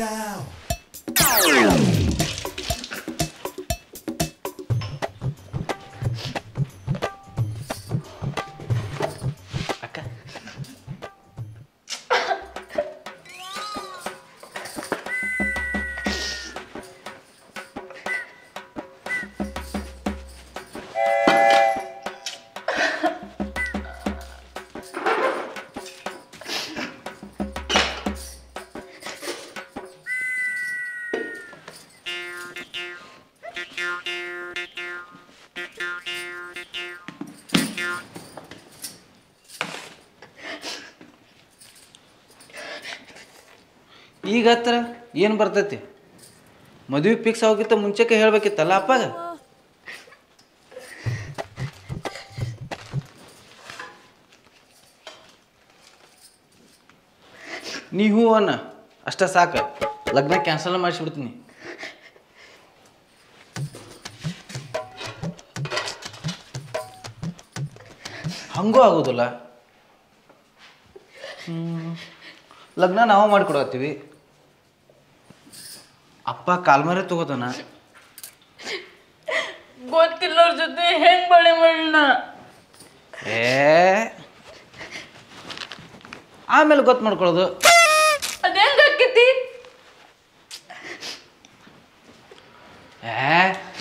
ಅಕ್ಕ ಈಗ ಹತ್ರ ಏನು ಬರ್ತೈತಿ? ಮದುವೆ ಫಿಕ್ಸ್ ಆಗೋಕ್ಕಿಂತ ಮುಂಚೆಕ್ಕೆ ಹೇಳ್ಬೇಕಿತ್ತಲ್ಲ ಅಪ್ಪಾಗ. ನೀ ಹೂ ಅನ್ನ ಅಷ್ಟ ಸಾಕ, ಲಗ್ನ ಕ್ಯಾನ್ಸಲ್ ಮಾಡಿಸ್ಬಿಡ್ತೀನಿ. ಹಂಗೂ ಆಗೋದಿಲ್ಲ. ಲಗ್ನ ನಾವು ಮಾಡಿಕೊಡತ್ತೀವಿ. ಅಪ್ಪ ಕಾಲ್ಮರೆ ತಗೋತಾನ. ಗೊತ್ತಿಲ್ಲವ್ರ ಜೊತೆ ಹೆಂಗ್ ಬಳೆ ಮಾಡೋಣ? ಆಮೇಲೆ ಗೊತ್ತು ಮಾಡ್ಕೊಳ್ಳೋದು. ಅದೇಂಗ ಆಕೈತಿ?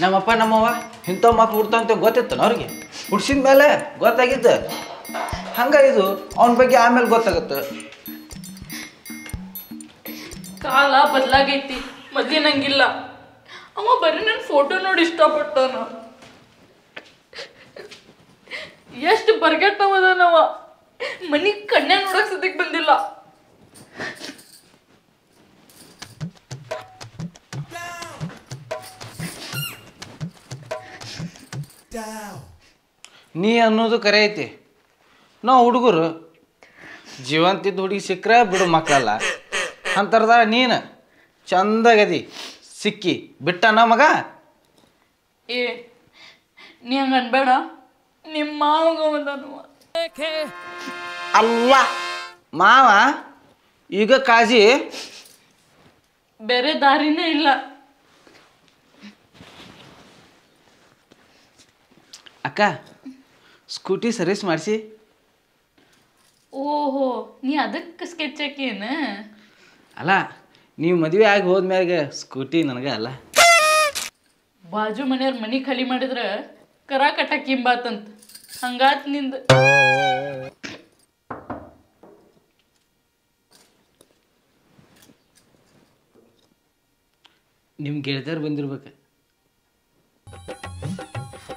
ನಮ್ಮಪ್ಪ ನಮ್ಮವ್ವ ಇಂಥವ್ ಮಕ್ಳು ಹುಡ್ತಾವಂತ ಗೊತ್ತಿತ್ತು ಅವ್ರಿಗೆ. ಹುಡ್ಸಿದ ಮೇಲೆ ಗೊತ್ತಾಗಿತ್ತು. ಹಂಗ ಇದು ಅವನ ಬಗ್ಗೆ ಆಮೇಲೆ ಗೊತ್ತಾಗತ್ತೆ. ಕಾಲ ಬದಲಾಗೈತಿ, ಮೊದ್ಲಿನಂಗಿಲ್ಲ. ಅವ ಬರೀ ನನ್ನ ಫೋಟೋ ನೋಡಿ ಇಷ್ಟಪಟ್ಟವನ. ಎಷ್ಟು ಬರ್ಗೆಟ್ಟವದನವ, ಮನಿ ಕಣ್ಣೆ ನೋಡಕ್ ಸದ್ಯಕ್ಕೆ ಬಂದಿಲ್ಲ. ನೀ ಅನ್ನೋದು ಕರೆ ಐತಿ. ನಾವು ಹುಡುಗರು ಜೀವಂತಿದ್ದ ಹುಡುಗಿ ಸಿಕ್ಕರೆ ಬಿಡು ಮಕ್ಕಳಲ್ಲ ಅಂತರ್ದ. ನೀನು ಚಂದಾಗದಿ, ಸಿಕ್ಕಿ ಬಿಟ್ಟನ ಮಗ. ನೀ ಹಂಗ ಅನ್ಬೇಡ. ನಿಮ್ಮ ಮಾವಗವದನವ. ಅಲ್ಲ ಮಾವ, ಈಗ ಕಾಜಿ ಬೇರೆ ದಾರಿನೇ ಇಲ್ಲ. ಅಕ್ಕ, ಸ್ಕೂಟಿ ಸರ್ವಿಸ್ ಮಾಡಿಸಿ. ಓಹೋ, ನೀ ಅದಕ್ಕೆ ಸ್ಕೆಚ್ ಹಾಕೇನ? ಅಲ್ಲ, ನೀವು ಮದುವೆ ಆಗಿ ಹೋದ್ಮ್ಯಾಗ ಸ್ಕೂಟಿ ನನಗೆ ಅಲ್ಲ. ಬಾಜು ಮನೆಯವ್ರ ಮನಿ ಖಾಲಿ ಮಾಡಿದ್ರೆ ಕರ ಕಟ್ಟಾಕಿಂಬಾತಂತ. ಹಂಗಾತ್ ನಿಂದ. ನಿಮ್ಮ ಗೆಳತಿಯರು ಬಂದಿರ್ಬೇಕು.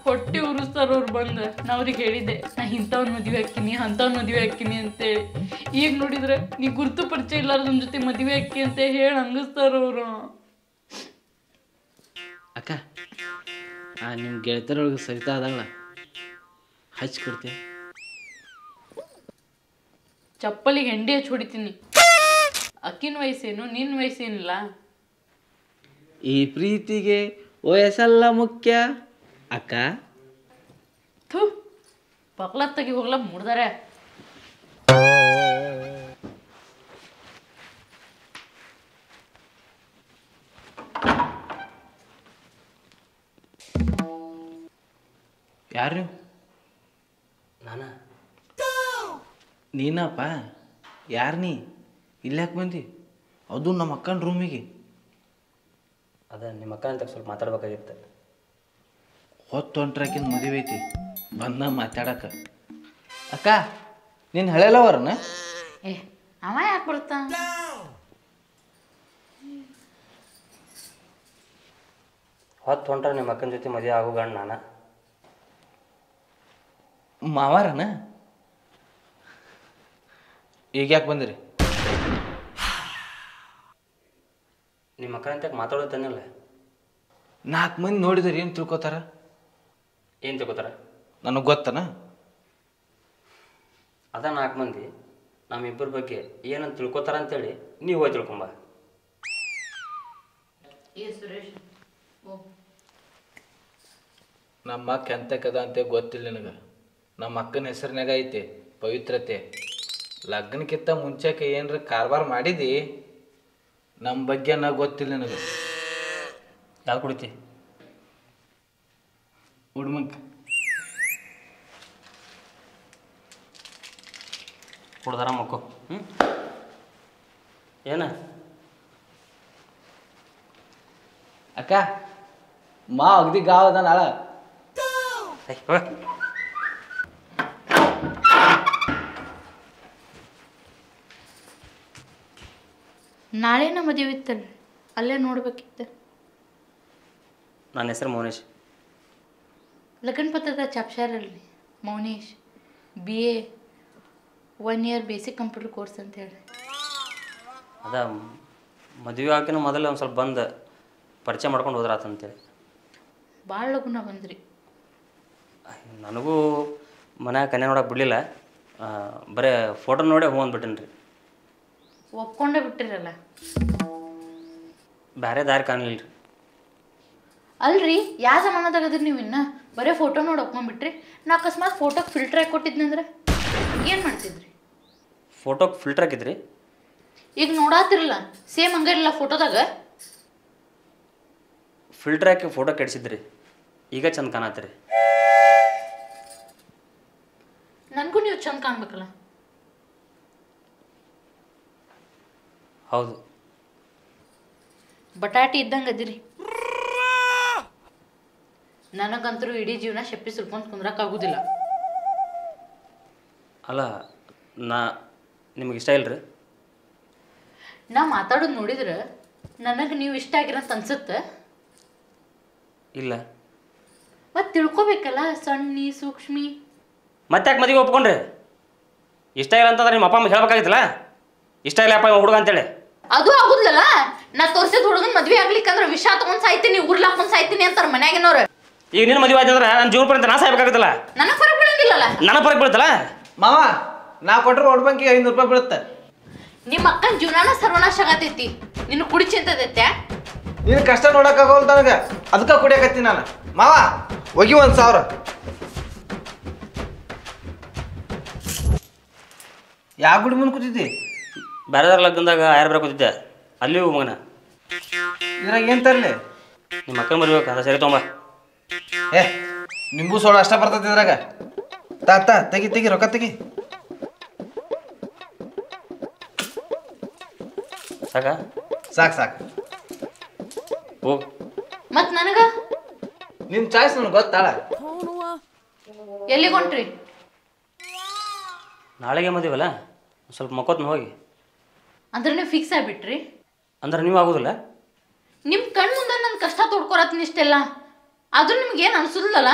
ಹೊಟ್ಟಿ ಉರಿಸ್ತಾರವ್ರು ಬಂದು. ನಾ ಅವ್ರಿಗೆ ಹೇಳಿದ್ದೆ, ನಾ ಇಂಥವ್ನ ಮದುವೆ ಹಾಕಿನಿ, ಅಂಥವ್ನ ಮದುವೆ ಹಾಕಿನಿ ಅಂತೇಳಿ. ಈಗ ನೋಡಿದ್ರೆ ನೀ ಗುರುತು ಪರಿಚಯ ಇಲ್ಲಾರ ನಮ್ಮ ಜೊತೆ ಮದುವೆ ಹಾಕಿ ಅಂತ ಹೇಳಿ ಹಂಗಿಸ್ತಾರವ್ರು. ಅಕ್ಕ, ನಿಮ್ಮ ಗೆಳತಿಯರೊಳಗೆ ಸರಿತಾ ಅದಾಳ, ಹಚ್ಕೊಡ್ತೀಯ? ಚಪ್ಪಲಿಗೆ ಹೆಂಡಿ ಹಚ್ಚಿ ಹೊಡಿತೀನಿ. ಅಕ್ಕಿನ ವಯಸ್ಸೇನು, ನಿನ್ನ ವಯಸ್ಸೇನಿಲ್ಲ. ಈ ಪ್ರೀತಿಗೆ ವಯಸ್ಸಲ್ಲ ಮುಖ್ಯ ಅಕ್ಕ. ಥೂ, ಪಕ್ಲತ್ತಾಗಿ ಹೋಗ್ಲ ಮುಡ್ದಾರೆ. ಯಾರು ನೀವು? ನಾನಾ? ನೀನಪ್ಪ? ಯಾರು ನೀ? ಇಲ್ಲಾಕೆ ಬಂದಿ? ಅದು ನಮ್ಮ ಅಕ್ಕನ ರೂಮಿಗೆ. ಅದ ನಿಮ್ಮ ಅಕ್ಕ ಅಂತ ಸ್ವಲ್ಪ ಮಾತಾಡ್ಬೇಕಾಗಿತ್ತು. ಹೊತ್ತು ಹೊಂಟ್ರಾಕಿನ ಮದುವೆ ಐತಿ, ಬಂದ ಮಾತಾಡಕ. ಅಕ್ಕ, ನೀನು ಹಳೆಯಲ್ಲವರನ? ಅವ ಯಾಕೆ ಬರ್ತಾ? ಹೊತ್ತು ಹೊಂಟ್ರೆ ನಿಮ್ಮ ಅಕ್ಕನ ಜೊತೆ ಮದುವೆ ಆಗೋ ಗಂಡು ನಾನು. ಮಾವಾರನ? ಈಗ ಯಾಕೆ ಬಂದಿರಿ? ನಿಮ್ಮ ಅಕ್ಕ ಅಂತ ಮಾತಾಡೋದನ್ನಲ್ಲ. 4 ಮಂದಿ ನೋಡಿದ್ರೆ ಏನು ತಿಳ್ಕೊತಾರ? ಏನು ತಿಳ್ಕೊತಾರ? ನನಗೆ ಗೊತ್ತನ? ಅದ 4 ಮಂದಿ ನಮ್ಮಿಬ್ಬರ ಬಗ್ಗೆ ಏನಂತ ತಿಳ್ಕೊತಾರ ಅಂತೇಳಿ ನೀವು ಹೋಗಿ ತಿಳ್ಕೊಂಬ. ನಮ್ಮ ಅಕ್ಕ ಎಂತಕ್ಕದ ಅಂತ ಗೊತ್ತಿಲ್ಲ ನಿನಗೆ. ನಮ್ಮ ಅಕ್ಕನ ಹೆಸರಿನಾಗ ಐತಿ ಪವಿತ್ರತೆ. ಲಗ್ನಕ್ಕಿಂತ ಮುಂಚೆಕ್ಕೆ ಏನರ ಕಾರ್ಬಾರ್ ಮಾಡಿದಿ ನಮ್ಮ ಬಗ್ಗೆ ನಾ ಗೊತ್ತಿಲ್ಲ ನನಗೆ. ಯಾವ್ದು ಕುಡಿತಿ? ಹುಡ್ಮಂಕ ಕುಡ್ದಾರ ಮಕ್ಕೋ. ಏನ ಅಕ್ಕ ಮಾ ಅಗದಿ ಗಾವ್ ಅದ ನಾಳ. ನಾಳೆನ ಮದುವೆ ಇತ್ತಲ್ಲ, ಅಲ್ಲೇ ನೋಡ್ಬೇಕಿತ್ತು. ನನ್ನ ಹೆಸರು ಮೌನೇಶ್. ಲಗ್ನ ಪತ್ರದ ಚಾಪ್ಶಾರಲ್ಲಿ Mounesh BA 1 year basic computer course ಅಂತ ಹೇಳಿ. ಅದ ಮದುವೆ ಹಾಕಿನ ಮೊದಲು ಒಂದು ಸ್ವಲ್ಪ ಬಂದು ಪರಿಚಯ ಮಾಡ್ಕೊಂಡು ಹೋದ್ರಾತಂತೇಳಿ. ಭಾಳ ಲಗುನ ಬಂದ್ರಿ. ನನಗೂ ಮನ್ಯಾಗ ಕನ್ಯಾ ನೋಡಕ್ಕೆ ಬಿಡಲಿಲ್ಲ, ಬರೀ ಫೋಟೋ ನೋಡೇ ಹೂ ಅಂದ್ಬಿಟ್ಟೇನಿ ರೀ. ಒಪ್ಕೊಂಡೇ ಬಿಟ್ಟಿರಲ್ಲ. ಬೇರೆ ದಾರಿ ಕಾಣಲಿಲ್ಲ ರೀ. ಅಲ್ರಿ, ಯಾವ ಜಮಾನದಾಗದ್ರಿ ನೀವು ಇನ್ನ ಬರೀ ಫೋಟೋ ನೋಡಿ ಒಪ್ಕೊಂಡ್ಬಿಟ್ರಿ? ನಾ ಅಕಸ್ಮಾತ್ ಫೋಟೋಗೆ ಫಿಲ್ಟರ್ ಹಾಕಿ ಕೊಟ್ಟಿದ್ನಂದ್ರೆ ಏನು ಮಾಡ್ತಿದ್ರಿ? ಫೋಟೋಗೆ ಫಿಲ್ಟರ್ ಹಾಕಿದ್ರಿ? ಈಗ ನೋಡಾತಿರಲ್ಲ ಸೇಮ್ ಹಂಗಿರಲ್ಲ ಫೋಟೋದಾಗ. ಫಿಲ್ಟರ್ ಹಾಕಿ ಫೋಟೋ ಕೆಡಿಸಿದ್ರಿ, ಈಗ ಚಂದ ಕಾಣತ್ತೀರಿ. ನನಗೂ ನೀವು ಚಂದ ಕಾಣ್ಬೇಕಲ್ಲ. ಹೌದು, ಬಟಾಟಿ ಇದ್ದಂಗೆ ಅದಿರಿ. ನನಗಂತರೂ ಇಡೀ ಜೀವನ ಶೆಪ್ಪಿ ಸುಲ್ಕೊಂಡು ಕುಂದ್ರಕ್ಕಾಗೋದಿಲ್ಲ. ಅಲ್ಲ, ನಿಮಗೆ ಇಷ್ಟ ಇಲ್ರಿ? ನಾ ಮಾತಾಡೋದು ನೋಡಿದ್ರೆ ನನಗೆ ನೀವು ಇಷ್ಟ ಆಗಿರಂತ ಅನ್ಸುತ್ತೆ. ಇಲ್ಲ. ಮತ್ತು ತಿಳ್ಕೊಬೇಕಲ್ಲ, ಸಣ್ಣಿ ಸೂಕ್ಷ್ಮಿ. ಮತ್ತೆ ಯಾಕೆ ಮದುವೆ ಒಪ್ಕೊಂಡ್ರಿ? ಇಷ್ಟ ಇಲ್ಲ ಅಂತಂದ್ರೆ ನಿಮ್ಮ ಅಪ್ಪ ಅಮ್ಮ ಹೇಳ್ಬೇಕಾಗಿತ್ತಲ್ಲ, ಇಷ್ಟ ಇಲ್ಲ ಅಪ್ಪ ಹುಡುಗ ಅಂತೇಳಿ. ಅದು ಆಗುದಿಲ್ಲಲ್ಲ. ನಾ ತೋರ್ಸಿದ ಹುಡುಗನ ಮದ್ವೆ ಆಗ್ಲಿಕ್ಕಂದ್ರೆ ವಿಷ ತಗೊಂಡ್ ಸಾಯ್ತೀನಿ, ಉರ್ಲಾಕೊಂಡ್ ಸಾಯ್ತೀನಿ ಅಂತಾರ ಮನ್ಯಾಗಿನವ್ರು. ಈಗ ನಿನ್ನ ಮದುವೆ ಆಯ್ತಂದ್ರೆ ನನ್ನ ಜೀವನ ಪರ್ಯಂತ ನಾ ಸಾಯ್ಬೇಕಾಗತ್ತಲ್ಲ. ನನಗೆ ಫರಕ್ ಬೀಳಂಗಿಲ್ಲಲ್ಲ. ನನಗೆ ಫರಕ್ ಬೀಳುತ್ತಲ್ಲ. ಮಾವ ನಾ ಕೊಟ್ರೆ ಹುಡ್ಮಂಕಿಗೆ 500 ರೂಪಾಯಿ ಬೀಳುತ್ತೆ. ನಿಮ್ಮ ಅಕ್ಕನ ಜೀವನಾನ ಸರ್ವನಾಶ ಆಗತೈತಿ. ನಿನ್ನ ಕುಡಿ ಚಿಂತದೈತೆ. ನೀನು ಕಷ್ಟ ನೋಡಕ್ಕಾಗೋಲ್ ನನಗೆ, ಅದಕ್ಕೆ ಕುಡಿಯಕತ್ತೀನಿ ನಾನು. ಮಾವ ಹೋಗಿ 1000. ಯಾವ ಗುಡಿ ಮುಂದೆ ಕೂತಿದ್ದಿ? ಬೇರೆದಾರ ಲಗ್ನದಾಗ ಆಯರ್ ಬರ ಕೂತಿದ್ದೆ, ಅಲ್ಲಿ ಹೋಗು ಮಗನ. ಇದ್ರಾಗ ಏನು ತರಲಿ? ನಿಮ್ಮ ಅಕ್ಕನ ಬರ್ಬೇಕು ಅದ ಸರಿ ತೊಂಬ. ನಿಂಬು ಸೋಡ ಅಷ್ಟ ಬರ್ತೈತಿ ಇದ್ರಾಗ. ತೆಗಿ ರೊಕ್ಕ ತೆಗಿ. ಸಾಕು ಹೋಗ್. ಮತ್ ನನಗ ನಿನ್ ಚಾಯ್ಸ್ ನನಗೆ ಗೊತ್ತಾಳ. ಎಲ್ಲಿಗೆ ಹೊಂಟ್ರಿ? ನಾಳೆಗೆ ಮದುವೆಲ್ಲ ಸ್ವಲ್ಪ ಮಕ್ಕೋತ್ನ ಹೋಗಿ. ಅಂದ್ರೆ ನೀವು ಫಿಕ್ಸ್ ಆಗ್ಬಿಟ್ರಿ? ಅಂದ್ರೆ ನೀವು ಆಗೋದಿಲ್ಲ? ನಿಮ್ಮ ಕಣ್ ಮುಂದೆ ನನ್ನ ಕಷ್ಟ ತೋಡ್ಕೊರತ್ನ ಇಷ್ಟೆಲ್ಲ ಆದ್ರೂ ನಿಮ್ಗೇನು ಅನ್ಸುದಿಲ್ಲಲ್ಲ?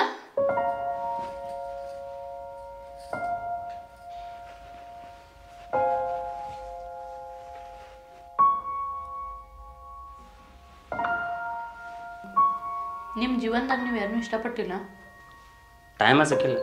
ನಿಮ್ಮ ಜೀವನದಾಗ ನೀವು ಯಾರನ್ನೂ ಇಷ್ಟಪಟ್ಟಿಲ್ಲ? ಟೈಮ ಸಿಕ್ಕಿಲ್ಲ.